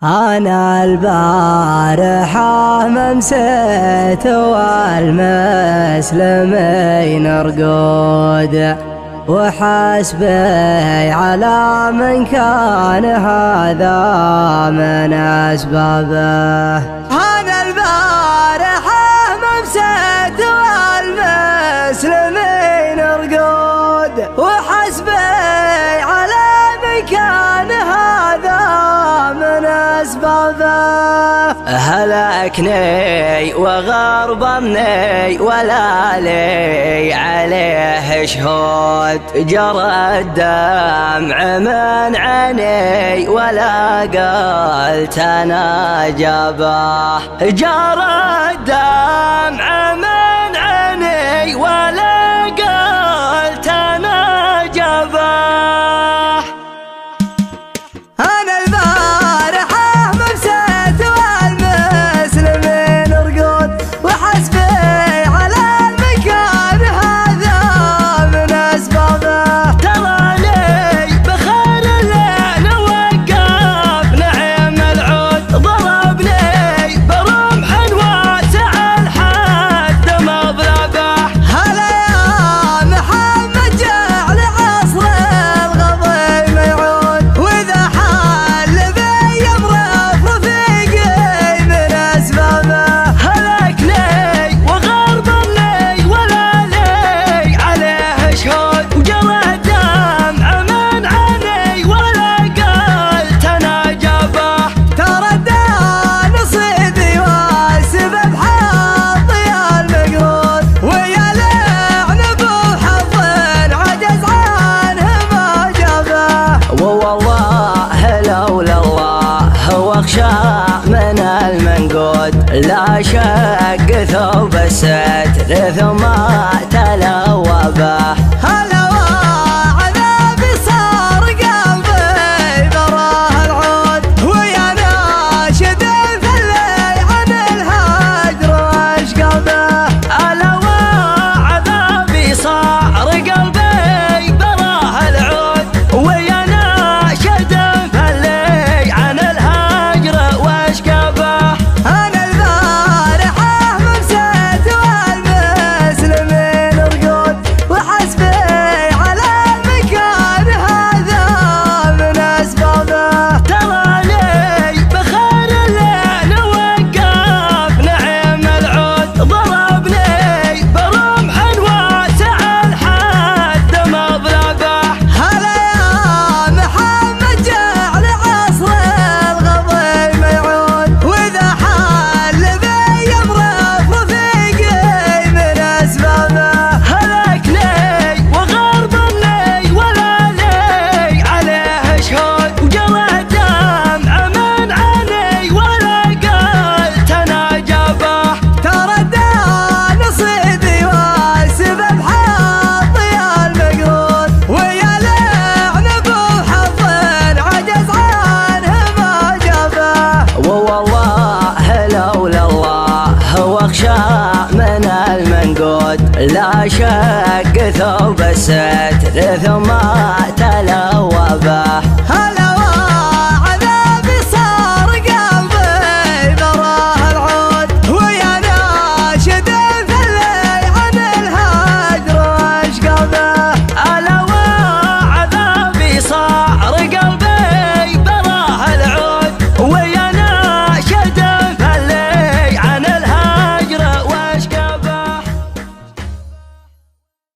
أنا البارحة ممسيت والمسلمين رقود، وحسبي على من كان هذا من أسبابه. أنا البارحة ممسيت والمسلمين رقود، وحسبي على من كان هذا من أسبابه. هلكني وغربني ولا لي عليه شهود، جرى الدمع من عيني ولا قلت أنا جابه. جرى الدمع من عيني ولا قلت أنا جابه. من المنقود لا شك ثوب الستر ثم تلوى به.